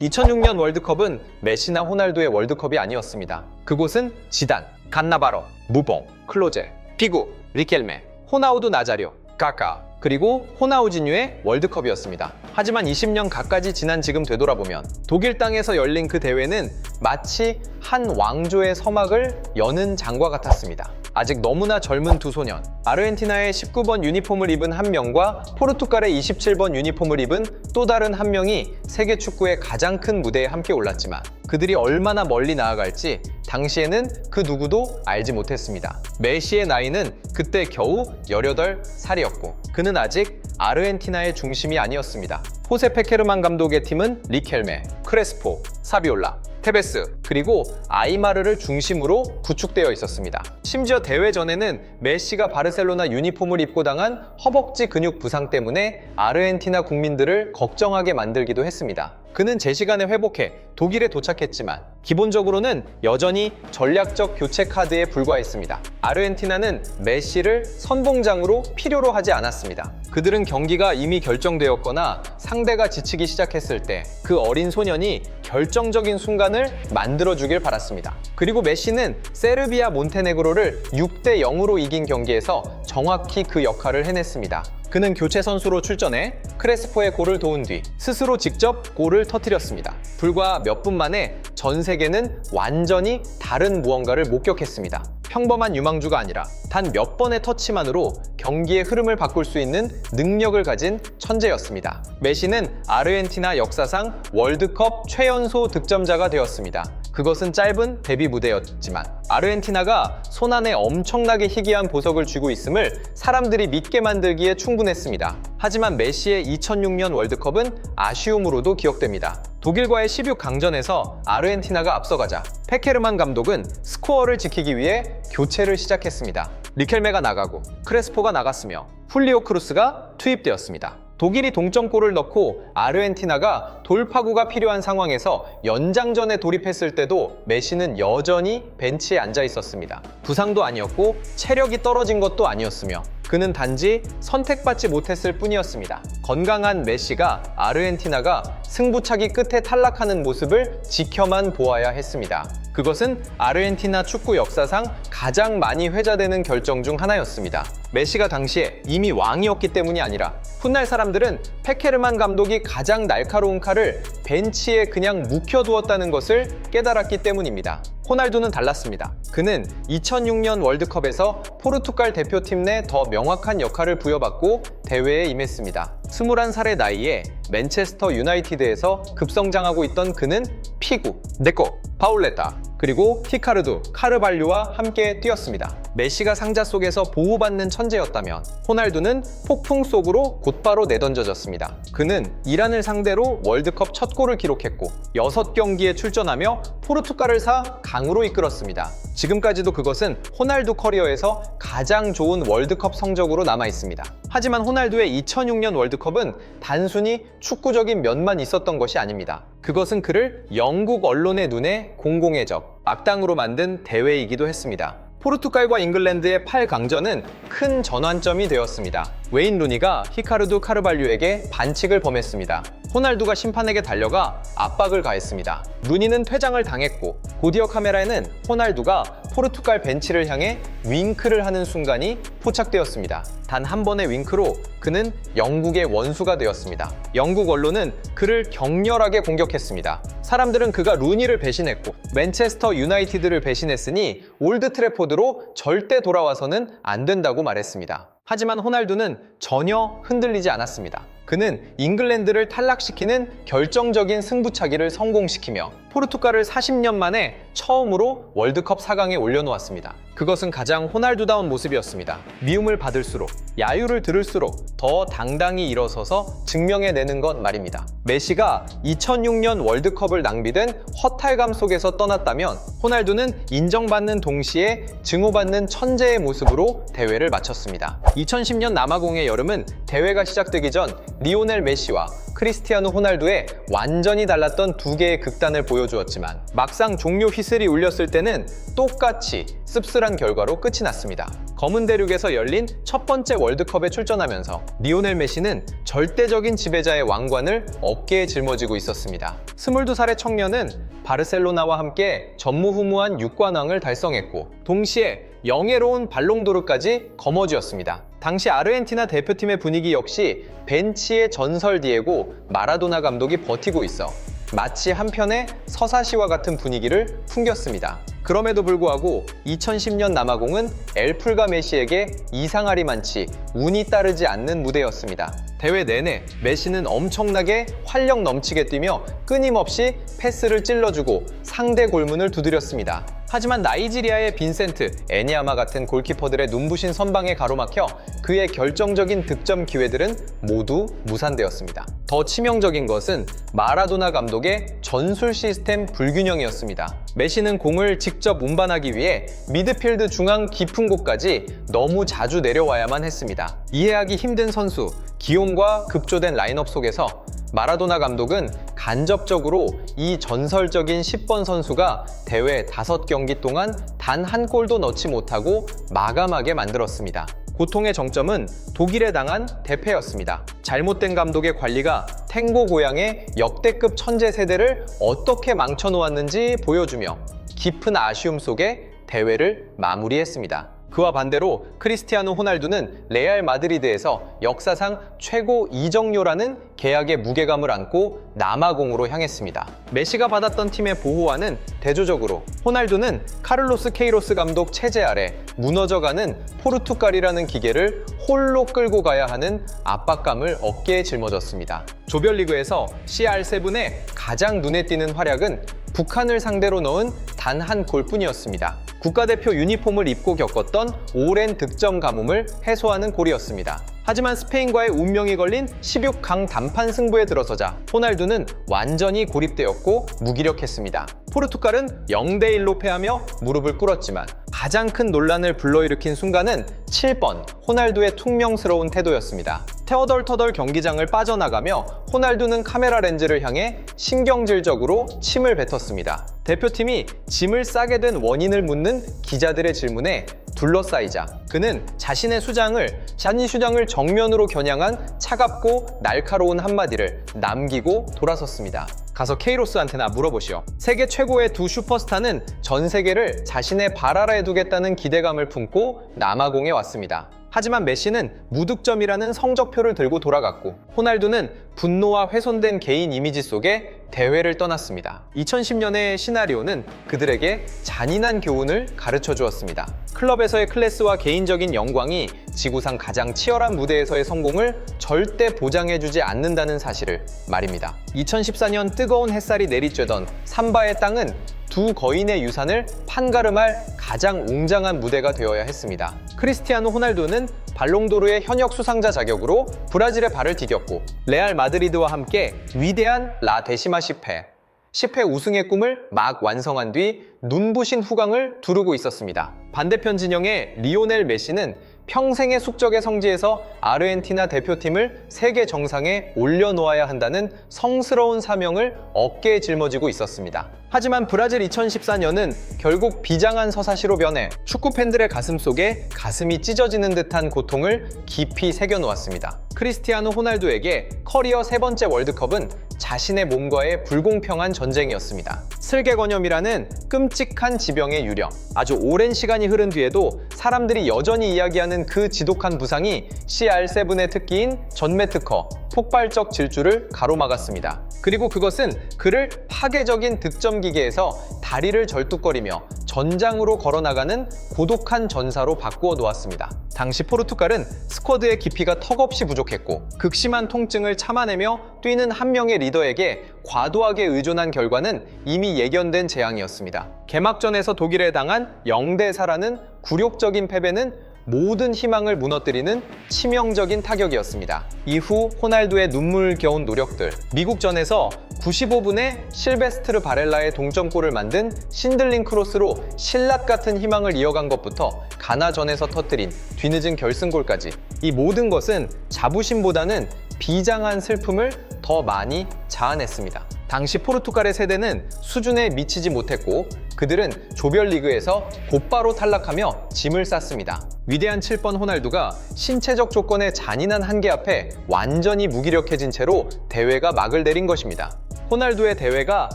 2006년 월드컵은 메시나 호날두의 월드컵이 아니었습니다. 그곳은 지단, 칸나바로, 무봉, 클로제, 피구, 리켈메, 호나우두 나자리오, 카카, 그리고 호나우지뉴의 월드컵이었습니다. 하지만 20년 가까이 지난 지금 되돌아보면 독일 땅에서 열린 그 대회는 마치 한 왕조의 서막을 여는 장과 같았습니다. 아직 너무나 젊은 두 소년, 아르헨티나의 19번 유니폼을 입은 한 명과 포르투갈의 27번 유니폼을 입은 또 다른 한 명이 세계 축구의 가장 큰 무대에 함께 올랐지만 그들이 얼마나 멀리 나아갈지 당시에는 그 누구도 알지 못했습니다. 메시의 나이는 그때 겨우 18살이었고 그는 아직 아르헨티나의 중심이 아니었습니다. 호세 페케르만 감독의 팀은 리켈메, 크레스포, 사비올라, 테베스, 그리고 아이마르를 중심으로 구축되어 있었습니다. 심지어 대회 전에는 메시가 바르셀로나 유니폼을 입고 당한 허벅지 근육 부상 때문에 아르헨티나 국민들을 걱정하게 만들기도 했습니다. 그는 제 시간에 회복해 독일에 도착했지만 기본적으로는 여전히 전략적 교체 카드에 불과했습니다. 아르헨티나는 메시를 선봉장으로 필요로 하지 않았습니다. 그들은 경기가 이미 결정되었거나 상대가 지치기 시작했을 때 그 어린 소년이 결정적인 순간을 만들어주길 바랐습니다. 그리고 메시는 세르비아 몬테네그로를 6대 0으로 이긴 경기에서 정확히 그 역할을 해냈습니다. 그는 교체 선수로 출전해 크레스포의 골을 도운 뒤 스스로 직접 골을 터뜨렸습니다. 불과 몇 분 만에 전 세계는 완전히 다른 무언가를 목격했습니다. 평범한 유망주가 아니라 단 몇 번의 터치만으로 경기의 흐름을 바꿀 수 있는 능력을 가진 천재였습니다. 메시는 아르헨티나 역사상 월드컵 최연소 득점자가 되었습니다. 그것은 짧은 데뷔 무대였지만 아르헨티나가 손안에 엄청나게 희귀한 보석을 쥐고 있음을 사람들이 믿게 만들기에 충분했습니다. 하지만 메시의 2006년 월드컵은 아쉬움으로도 기억됩니다. 독일과의 16강전에서 아르헨티나가 앞서가자 페케르만 감독은 스코어를 지키기 위해 교체를 시작했습니다. 리켈메가 나가고 크레스포가 나갔으며 훌리오 크루스가 투입되었습니다. 독일이 동점골을 넣고 아르헨티나가 돌파구가 필요한 상황에서 연장전에 돌입했을 때도 메시는 여전히 벤치에 앉아 있었습니다. 부상도 아니었고 체력이 떨어진 것도 아니었으며 그는 단지 선택받지 못했을 뿐이었습니다. 건강한 메시가 아르헨티나가 승부차기 끝에 탈락하는 모습을 지켜만 보아야 했습니다. 그것은 아르헨티나 축구 역사상 가장 많이 회자되는 결정 중 하나였습니다. 메시가 당시에 이미 왕이었기 때문이 아니라 훗날 사람들은 페케르만 감독이 가장 날카로운 칼을 벤치에 그냥 묵혀두었다는 것을 깨달았기 때문입니다. 호날두는 달랐습니다. 그는 2006년 월드컵에서 포르투갈 대표팀 내 더 명확한 역할을 부여받고 대회에 임했습니다. 21살의 나이에 맨체스터 유나이티드에서 급성장하고 있던 그는 피구, 네코, 파울레타, 그리고 히카르두, 카르발류와 함께 뛰었습니다. 메시가 상자 속에서 보호받는 천재였다면 호날두는 폭풍 속으로 곧바로 내던져졌습니다. 그는 이란을 상대로 월드컵 첫 골을 기록했고 6경기에 출전하며 포르투갈을 강으로 이끌었습니다. 지금까지도 그것은 호날두 커리어에서 가장 좋은 월드컵 성적으로 남아있습니다. 하지만 호날두의 2006년 월드컵은 단순히 축구적인 면만 있었던 것이 아닙니다. 그것은 그를 영국 언론의 눈에 공공의 적, 악당으로 만든 대회이기도 했습니다. 포르투갈과 잉글랜드의 8강전은 큰 전환점이 되었습니다. 웨인 루니가 히카르두 카르발류에게 반칙을 범했습니다. 호날두가 심판에게 달려가 압박을 가했습니다. 루니는 퇴장을 당했고 고디어 카메라에는 호날두가 포르투갈 벤치를 향해 윙크를 하는 순간이 포착되었습니다. 단 한 번의 윙크로 그는 영국의 원수가 되었습니다. 영국 언론은 그를 격렬하게 공격했습니다. 사람들은 그가 루니를 배신했고 맨체스터 유나이티드를 배신했으니 올드 트래포드로 절대 돌아와서는 안 된다고 말했습니다. 하지만 호날두는 전혀 흔들리지 않았습니다. 그는 잉글랜드를 탈락시키는 결정적인 승부차기를 성공시키며 포르투갈을 40년 만에 처음으로 월드컵 4강에 올려놓았습니다. 그것은 가장 호날두다운 모습이었습니다. 미움을 받을수록, 야유를 들을수록 더 당당히 일어서서 증명해내는 것 말입니다. 메시가 2006년 월드컵을 낭비된 허탈감 속에서 떠났다면 호날두는 인정받는 동시에 증오받는 천재의 모습으로 대회를 마쳤습니다. 2010년 남아공의 여름은 대회가 시작되기 전 리오넬 메시와 크리스티아노 호날두의 완전히 달랐던 두 개의 극단을 보여주었지만 막상 종료 휘슬이 울렸을 때는 똑같이 씁쓸한 결과로 끝이 났습니다. 검은 대륙에서 열린 첫 번째 월드컵에 출전하면서 리오넬 메시는 절대적인 지배자의 왕관을 어깨에 짊어지고 있었습니다. 22살의 청년은 바르셀로나와 함께 전무후무한 6관왕을 달성했고 동시에 영예로운 발롱도르까지 거머쥐었습니다. 당시 아르헨티나 대표팀의 분위기 역시 벤치의 전설 디에고 마라도나 감독이 버티고 있어 마치 한편의 서사시와 같은 분위기를 풍겼습니다. 그럼에도 불구하고 2010년 남아공은 엘풀과 메시에게 이상하리만치 운이 따르지 않는 무대였습니다. 대회 내내 메시는 엄청나게 활력 넘치게 뛰며 끊임없이 패스를 찔러주고 상대 골문을 두드렸습니다. 하지만 나이지리아의 빈센트, 애니아마 같은 골키퍼들의 눈부신 선방에 가로막혀 그의 결정적인 득점 기회들은 모두 무산되었습니다. 더 치명적인 것은 마라도나 감독의 전술 시스템 불균형이었습니다. 메시는 공을 직접 운반하기 위해 미드필드 중앙 깊은 곳까지 너무 자주 내려와야만 했습니다. 이해하기 힘든 선수, 기용과 급조된 라인업 속에서 마라도나 감독은 간접적으로 이 전설적인 10번 선수가 대회 5경기 동안 단 한 골도 넣지 못하고 마감하게 만들었습니다. 고통의 정점은 독일에 당한 대패였습니다. 잘못된 감독의 관리가 탱고 고향의 역대급 천재 세대를 어떻게 망쳐놓았는지 보여주며 깊은 아쉬움 속에 대회를 마무리했습니다. 그와 반대로 크리스티아노 호날두는 레알 마드리드에서 역사상 최고 이적료라는 계약의 무게감을 안고 남아공으로 향했습니다. 메시가 받았던 팀의 보호와는 대조적으로 호날두는 카를로스 케이로스 감독 체제 아래 무너져가는 포르투갈이라는 기계를 홀로 끌고 가야 하는 압박감을 어깨에 짊어졌습니다. 조별리그에서 CR7의 가장 눈에 띄는 활약은 북한을 상대로 넣은 단 한 골뿐이었습니다. 국가대표 유니폼을 입고 겪었던 오랜 득점 가뭄을 해소하는 골이었습니다. 하지만 스페인과의 운명이 걸린 16강 단판 승부에 들어서자 호날두는 완전히 고립되었고 무기력했습니다. 포르투갈은 0대1로 패하며 무릎을 꿇었지만 가장 큰 논란을 불러일으킨 순간은 7번 호날두의 퉁명스러운 태도였습니다. 터덜터덜 경기장을 빠져나가며 호날두는 카메라 렌즈를 향해 신경질적으로 침을 뱉었습니다. 대표팀이 짐을 싸게 된 원인을 묻는 기자들의 질문에 둘러싸이자 그는 자신의 슈장을 정면으로 겨냥한 차갑고 날카로운 한마디를 남기고 돌아섰습니다. 가서 케이로스한테나 물어보시오. 세계 최고의 두 슈퍼스타는 전 세계를 자신의 발 아래에 두겠다는 기대감을 품고 남아공에 왔습니다. 하지만 메시는 무득점이라는 성적표를 들고 돌아갔고 호날두는 분노와 훼손된 개인 이미지 속에 대회를 떠났습니다. 2010년의 시나리오는 그들에게 잔인한 교훈을 가르쳐 주었습니다. 클럽에서의 클래스와 개인적인 영광이 지구상 가장 치열한 무대에서의 성공을 절대 보장해주지 않는다는 사실을 말입니다. 2014년 뜨거운 햇살이 내리쬐던 삼바의 땅은 두 거인의 유산을 판가름할 가장 웅장한 무대가 되어야 했습니다. 크리스티아노 호날두는 발롱도르의 현역 수상자 자격으로 브라질의 발을 디뎠고 레알 마드리드와 함께 위대한 라 데시마 10회 우승의 꿈을 막 완성한 뒤 눈부신 후광을 두르고 있었습니다. 반대편 진영의 리오넬 메시는 평생의 숙적의 성지에서 아르헨티나 대표팀을 세계 정상에 올려놓아야 한다는 성스러운 사명을 어깨에 짊어지고 있었습니다. 하지만 브라질 2014년은 결국 비장한 서사시로 변해 축구 팬들의 가슴 속에 가슴이 찢어지는 듯한 고통을 깊이 새겨놓았습니다. 크리스티아노 호날두에게 커리어 3번째 월드컵은 자신의 몸과의 불공평한 전쟁이었습니다. 슬개건염이라는 끔찍한 지병의 유령. 아주 오랜 시간이 흐른 뒤에도 사람들이 여전히 이야기하는 그 지독한 부상이 CR7의 특기인 전매특허, 폭발적 질주를 가로막았습니다. 그리고 그것은 그를 파괴적인 득점 기계에서 다리를 절뚝거리며 전장으로 걸어나가는 고독한 전사로 바꾸어 놓았습니다. 당시 포르투갈은 스쿼드의 깊이가 턱없이 부족했고 극심한 통증을 참아내며 뛰는 한 명의 리더에게 과도하게 의존한 결과는 이미 예견된 재앙이었습니다. 개막전에서 독일에 당한 0대4라는 굴욕적인 패배는 모든 희망을 무너뜨리는 치명적인 타격이었습니다. 이후 호날두의 눈물겨운 노력들, 미국전에서 95분에 실베스트르 바렐라의 동점골을 만든 신들링 크로스로 신라 같은 희망을 이어간 것부터 가나전에서 터뜨린 뒤늦은 결승골까지 이 모든 것은 자부심보다는 비장한 슬픔을 더 더 많이 자아냈습니다. 당시 포르투갈의 세대는 수준에 미치지 못했고 그들은 조별리그에서 곧바로 탈락하며 짐을 쌌습니다. 위대한 7번 호날두가 신체적 조건의 잔인한 한계 앞에 완전히 무기력해진 채로 대회가 막을 내린 것입니다. 호날두의 대회가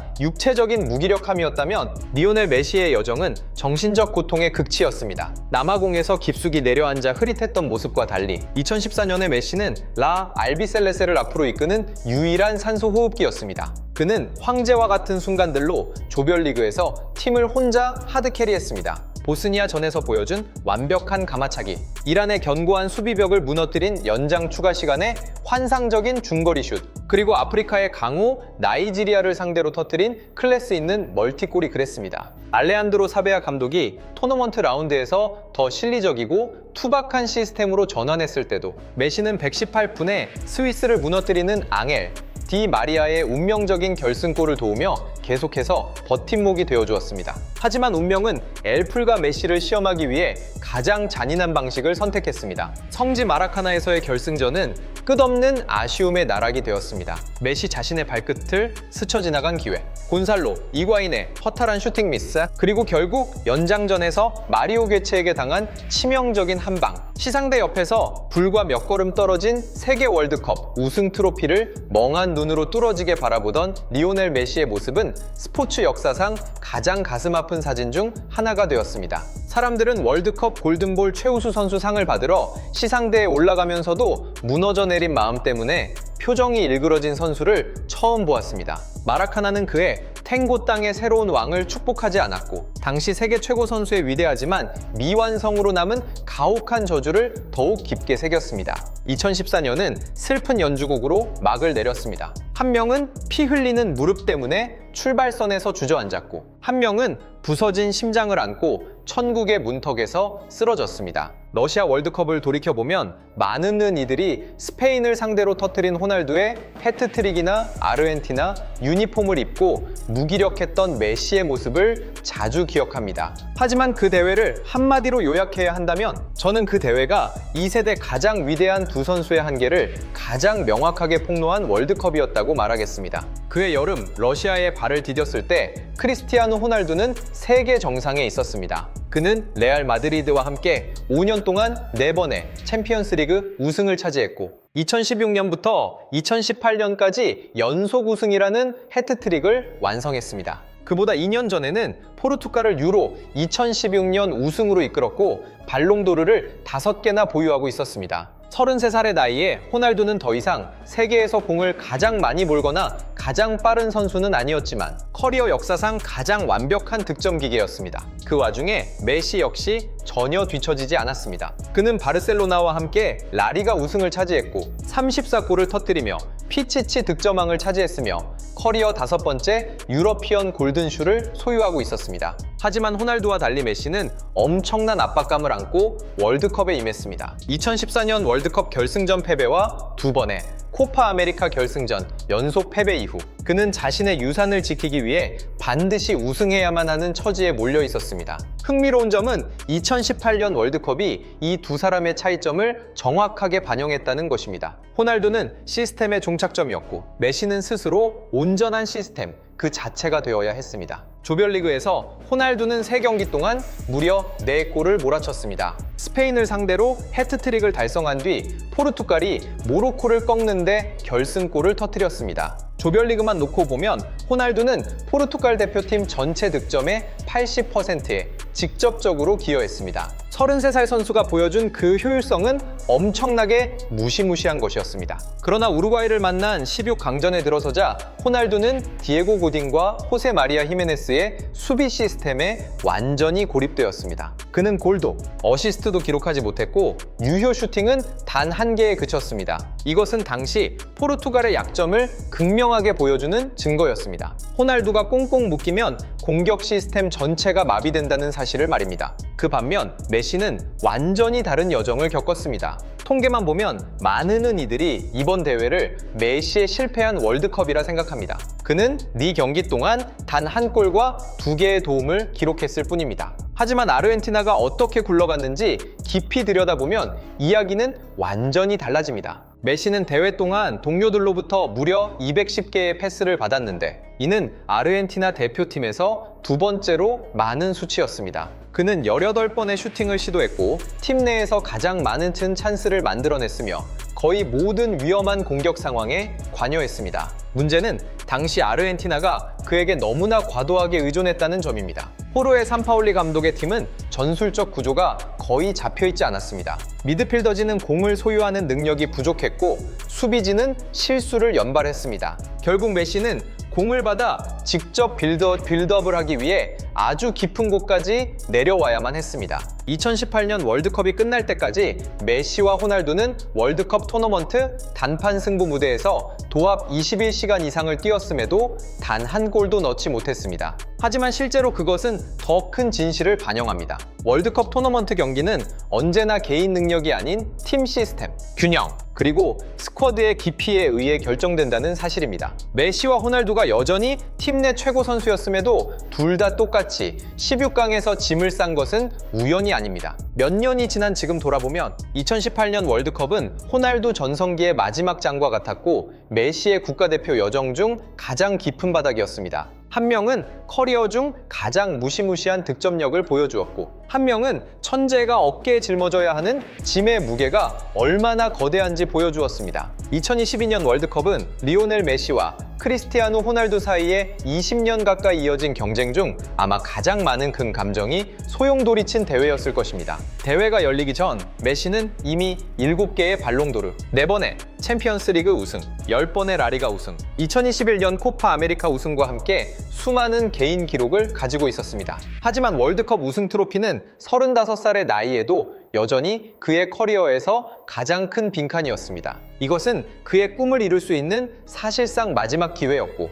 육체적인 무기력함이었다면 리오넬 메시의 여정은 정신적 고통의 극치였습니다. 남아공에서 깊숙이 내려앉아 흐릿했던 모습과 달리 2014년에 메시는 라 알비셀레세를 앞으로 이끄는 유일한 산소 호흡기였습니다. 그는 황제와 같은 순간들로 조별리그에서 팀을 혼자 하드캐리했습니다. 보스니아전에서 보여준 완벽한 가마차기, 이란의 견고한 수비벽을 무너뜨린 연장 추가 시간에 환상적인 중거리 슛, 그리고 아프리카의 강호 나이지리아를 상대로 터뜨린 클래스 있는 멀티골이 그랬습니다. 알레한드로 사베아 감독이 토너먼트 라운드에서 더 실리적이고 투박한 시스템으로 전환했을 때도 메시는 118분에 스위스를 무너뜨리는 앙헬 디 마리아의 운명적인 결승골을 도우며 계속해서 버팀목이 되어주었습니다. 하지만 운명은 엘풀과 메시를 시험하기 위해 가장 잔인한 방식을 선택했습니다. 성지 마라카나에서의 결승전은 끝없는 아쉬움의 나락이 되었습니다. 메시 자신의 발끝을 스쳐 지나간 기회, 곤살로, 이과인의 허탈한 슈팅 미스, 그리고 결국 연장전에서 마리오 괴체에게 당한 치명적인 한 방. 시상대 옆에서 불과 몇 걸음 떨어진 세계 월드컵 우승 트로피를 멍한 눈으로 뚫어지게 바라보던 리오넬 메시의 모습은 스포츠 역사상 가장 가슴 아픈 사진 중 하나가 되었습니다. 사람들은 월드컵 골든볼 최우수 선수 상을 받으러 시상대에 올라가면서도 무너져 내린 마음 때문에 표정이 일그러진 선수를 처음 보았습니다. 마라카나는 그의 탱고 땅의 새로운 왕을 축복하지 않았고 당시 세계 최고 선수의 위대하지만 미완성으로 남은 가혹한 저주를 더욱 깊게 새겼습니다. 2014년은 슬픈 연주곡으로 막을 내렸습니다. 한 명은 피 흘리는 무릎 때문에 출발선에서 주저앉았고 한 명은 부서진 심장을 안고 천국의 문턱에서 쓰러졌습니다. 러시아 월드컵을 돌이켜보면 많은 이들이 스페인을 상대로 터뜨린 호날두의 해트트릭이나 아르헨티나 유니폼을 입고 무기력했던 메시의 모습을 자주 기억합니다. 하지만 그 대회를 한마디로 요약해야 한다면 저는 그 대회가 2세대 가장 위대한 두 선수의 한계를 가장 명확하게 폭로한 월드컵이었다고 말하겠습니다. 그해 여름 러시아에 발을 디뎠을 때 크리스티아노 호날두는 세계 정상에 있었습니다. 그는 레알 마드리드와 함께 5년 동안 4번의 챔피언스리그 우승을 차지했고 2016년부터 2018년까지 연속 우승이라는 해트트릭을 완성했습니다. 그보다 2년 전에는 포르투갈을 유로 2016년 우승으로 이끌었고 발롱도르를 5개나 보유하고 있었습니다. 33살의 나이에 호날두는 더 이상 세계에서 공을 가장 많이 몰거나 가장 빠른 선수는 아니었지만 커리어 역사상 가장 완벽한 득점 기계였습니다. 그 와중에 메시 역시 전혀 뒤처지지 않았습니다. 그는 바르셀로나와 함께 라리가 우승을 차지했고 34골을 터뜨리며 피치치 득점왕을 차지했으며 커리어 5번째 유러피언 골든슈를 소유하고 있었습니다. 하지만 호날두와 달리 메시는 엄청난 압박감을 안고 월드컵에 임했습니다. 2014년 월드컵 결승전 패배와 2번의 코파 아메리카 결승전 연속 패배 이후 그는 자신의 유산을 지키기 위해 반드시 우승해야만 하는 처지에 몰려 있었습니다. 흥미로운 점은 2018년 월드컵이 이 두 사람의 차이점을 정확하게 반영했다는 것입니다. 호날두는 시스템의 종착점이었고 메시는 스스로 온전한 시스템 그 자체가 되어야 했습니다. 조별리그에서 호날두는 3경기 동안 무려 4골을 몰아쳤습니다. 스페인을 상대로 해트트릭을 달성한 뒤 포르투갈이 모로코를 꺾는데 결승골을 터뜨렸습니다. 조별리그만 놓고 보면 호날두는 포르투갈 대표팀 전체 득점의 80%에 직접적으로 기여했습니다. 33살 선수가 보여준 그 효율성은 엄청나게 무시무시한 것이었습니다. 그러나 우루과이를 만난 16강전에 들어서자 호날두는 디에고 고딘과 호세 마리아 히메네스의 수비 시스템에 완전히 고립되었습니다. 그는 골도, 어시스트도 기록하지 못했고 유효 슈팅은 단 1개에 그쳤습니다. 이것은 당시 포르투갈의 약점을 극명하게 보여주는 증거였습니다. 호날두가 꽁꽁 묶이면 공격 시스템 전체가 마비된다는 사실을 말입니다. 그 반면 메시는 완전히 다른 여정을 겪었습니다. 통계만 보면 많은 이들이 이번 대회를 메시의 실패한 월드컵이라 생각합니다. 그는 4경기 동안 단 1골과 2개의 도움을 기록했을 뿐입니다. 하지만 아르헨티나가 어떻게 굴러갔는지 깊이 들여다보면 이야기는 완전히 달라집니다. 메시는 대회 동안 동료들로부터 무려 210개의 패스를 받았는데 이는 아르헨티나 대표팀에서 두 번째로 많은 수치였습니다. 그는 18번의 슈팅을 시도했고 팀 내에서 가장 많은 찬스를 만들어냈으며 거의 모든 위험한 공격 상황에 관여했습니다. 문제는 당시 아르헨티나가 그에게 너무나 과도하게 의존했다는 점입니다. 호르헤 산파올리 감독의 팀은 전술적 구조가 거의 잡혀있지 않았습니다. 미드필더진은 공을 소유하는 능력이 부족했고 수비진은 실수를 연발했습니다. 결국 메시는 공을 받아 직접 빌드업을 하기 위해 아주 깊은 곳까지 내려와야만 했습니다. 2018년 월드컵이 끝날 때까지 메시와 호날두는 월드컵 토너먼트 단판 승부 무대에서 도합 21시간 이상을 뛰었음에도 단 한 골도 넣지 못했습니다. 하지만 실제로 그것은 더 큰 진실을 반영합니다. 월드컵 토너먼트 경기는 언제나 개인 능력이 아닌 팀 시스템, 균형, 그리고 스쿼드의 깊이에 의해 결정된다는 사실입니다. 메시와 호날두가 여전히 팀 내 최고 선수였음에도 둘 다 똑같이 16강에서 짐을 싼 것은 우연이 아닙니다. 몇 년이 지난 지금 돌아보면 2018년 월드컵은 호날두 전성기의 마지막 장과 같았고 메시의 국가대표 여정 중 가장 깊은 바닥이었습니다. 한 명은 커리어 중 가장 무시무시한 득점력을 보여주었고 한 명은 천재가 어깨에 짊어져야 하는 짐의 무게가 얼마나 거대한지 보여주었습니다. 2022년 월드컵은 리오넬 메시와 크리스티아노 호날두 사이에 20년 가까이 이어진 경쟁 중 아마 가장 많은 큰 감정이 소용돌이친 대회였을 것입니다. 대회가 열리기 전 메시는 이미 7개의 발롱도르, 4번의 챔피언스 리그 우승, 10번의 라리가 우승, 2021년 코파 아메리카 우승과 함께 수많은 개인 기록을 가지고 있었습니다. 하지만 월드컵 우승 트로피는 35살의 나이에도 여전히 그의 커리어에서 가장 큰 빈칸이었습니다. 이것은 그의 꿈을 이룰 수 있는 사실상 마지막 기회였고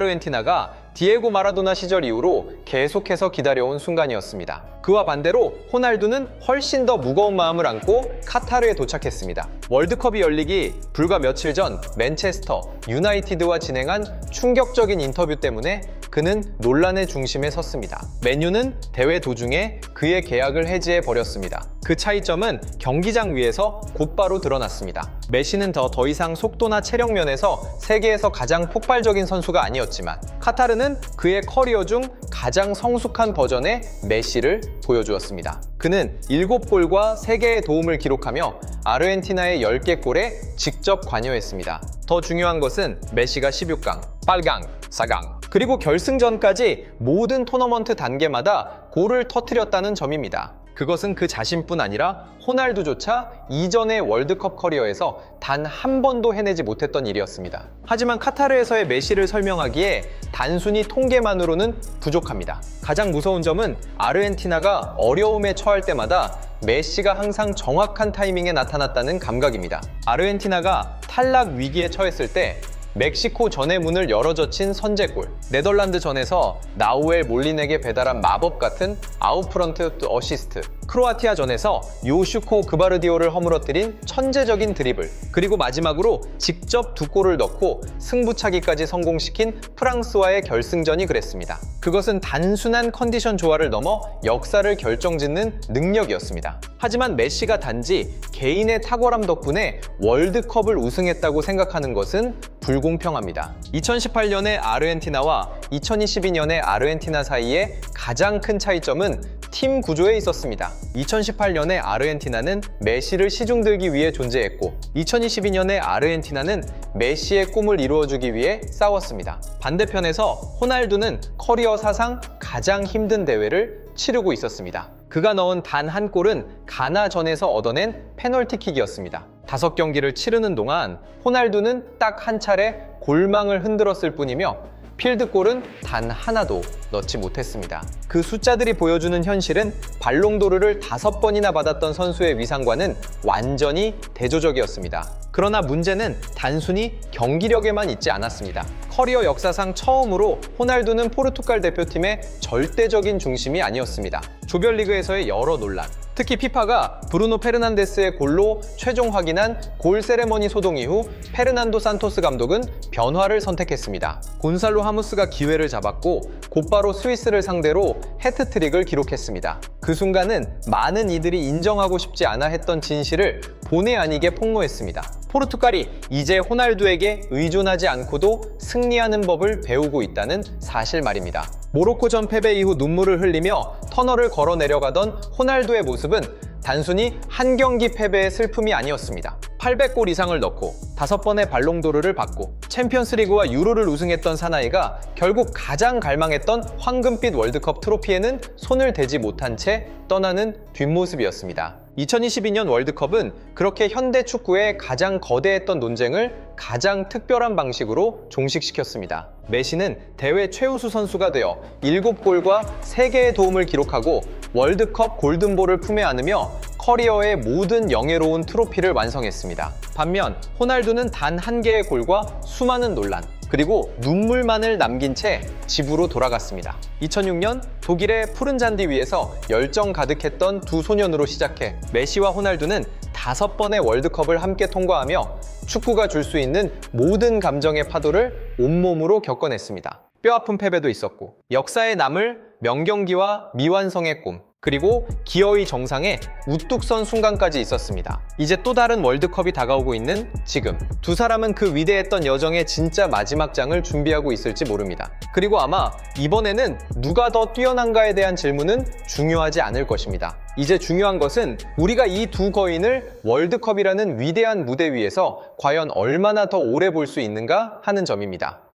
오나르헨티나가 디에고 마라도나 시절 이후로 계속해서 기다려온 순간이었습니다. 그와 반대로 호날두는 훨씬 더 무거운 마음을 안고 카타르에 도착했습니다. 월드컵이 열리기 불과 며칠 전 맨체스터 유나이티드와 진행한 충격적인 인터뷰 때문에 그는 논란의 중심에 섰습니다. 맨유는 대회 도중에 그의 계약을 해지해 버렸습니다. 그 차이점은 경기장 위에서 곧바로 드러났습니다. 메시는 더 이상 속도나 체력 면에서 세계에서 가장 폭발적인 선수가 아니었지만 카타르는 그의 커리어 중 가장 성숙한 버전의 메시를 보여주었습니다. 그는 7골과 3개의 도움을 기록하며 아르헨티나의 10개 골에 직접 관여했습니다. 더 중요한 것은 메시가 16강, 8강, 4강, 그리고 결승전까지 모든 토너먼트 단계마다 골을 터뜨렸다는 점입니다. 그것은 그 자신뿐 아니라 호날두조차 이전의 월드컵 커리어에서 단 한 번도 해내지 못했던 일이었습니다. 하지만 카타르에서의 메시를 설명하기에 단순히 통계만으로는 부족합니다. 가장 무서운 점은 아르헨티나가 어려움에 처할 때마다 메시가 항상 정확한 타이밍에 나타났다는 감각입니다. 아르헨티나가 탈락 위기에 처했을 때 멕시코 전의 문을 열어젖힌 선제골, 네덜란드 전에서 나우엘 몰린에게 배달한 마법 같은 아웃프런트 어시스트, 크로아티아 전에서 요슈코 그바르디오를 허물어뜨린 천재적인 드리블, 그리고 마지막으로 직접 2골을 넣고 승부차기까지 성공시킨 프랑스와의 결승전이 그랬습니다. 그것은 단순한 컨디션 조화를 넘어 역사를 결정짓는 능력이었습니다. 하지만 메시가 단지 개인의 탁월함 덕분에 월드컵을 우승했다고 생각하는 것은 불공평합니다. 2018년의 아르헨티나와 2022년의 아르헨티나 사이에 가장 큰 차이점은 팀 구조에 있었습니다. 2018년의 아르헨티나는 메시를 시중들기 위해 존재했고 2022년의 아르헨티나는 메시의 꿈을 이루어주기 위해 싸웠습니다. 반대편에서 호날두는 커리어 사상 가장 힘든 대회를 치르고 있었습니다. 그가 넣은 단 한 골은 가나전에서 얻어낸 페널티킥이었습니다. 5경기를 치르는 동안 호날두는 딱 한 차례 골망을 흔들었을 뿐이며 필드골은 단 하나도 넣지 못했습니다. 그 숫자들이 보여주는 현실은 발롱도르를 5번이나 받았던 선수의 위상과는 완전히 대조적이었습니다. 그러나 문제는 단순히 경기력에만 있지 않았습니다. 커리어 역사상 처음으로 호날두는 포르투갈 대표팀의 절대적인 중심이 아니었습니다. 조별리그에서의 여러 논란, 특히 피파가 브루노 페르난데스의 골로 최종 확인한 골 세레머니 소동 이후 페르난도 산토스 감독은 변화를 선택했습니다. 곤살로 하무스가 기회를 잡았고 곧바로 스위스를 상대로 해트트릭을 기록했습니다. 그 순간은 많은 이들이 인정하고 싶지 않아 했던 진실을 본의 아니게 폭로했습니다. 포르투갈이 이제 호날두에게 의존하지 않고도 승리하는 법을 배우고 있다는 사실 말입니다. 모로코전 패배 이후 눈물을 흘리며 터널을 걸어 내려가던 호날두의 모습은 단순히 한 경기 패배의 슬픔이 아니었습니다. 800골 이상을 넣고 5번의 발롱도르를 받고 챔피언스리그와 유로를 우승했던 사나이가 결국 가장 갈망했던 황금빛 월드컵 트로피에는 손을 대지 못한 채 떠나는 뒷모습이었습니다. 2022년 월드컵은 그렇게 현대 축구의 가장 거대했던 논쟁을 가장 특별한 방식으로 종식시켰습니다. 메시는 대회 최우수 선수가 되어 7골과 3개의 도움을 기록하고 월드컵 골든볼을 품에 안으며 커리어의 모든 영예로운 트로피를 완성했습니다. 반면 호날두는 단 1개의 골과 수많은 논란, 그리고 눈물만을 남긴 채 집으로 돌아갔습니다. 2006년 독일의 푸른 잔디 위에서 열정 가득했던 두 소년으로 시작해 메시와 호날두는 5번의 월드컵을 함께 통과하며 축구가 줄 수 있는 모든 감정의 파도를 온몸으로 겪어냈습니다. 뼈아픈 패배도 있었고 역사에 남을 명경기와 미완성의 꿈, 그리고 기어이 정상에 우뚝 선 순간까지 있었습니다. 이제 또 다른 월드컵이 다가오고 있는 지금, 두 사람은 그 위대했던 여정의 진짜 마지막 장을 준비하고 있을지 모릅니다. 그리고 아마 이번에는 누가 더 뛰어난가에 대한 질문은 중요하지 않을 것입니다. 이제 중요한 것은 우리가 이 두 거인을 월드컵이라는 위대한 무대 위에서 과연 얼마나 더 오래 볼 수 있는가 하는 점입니다.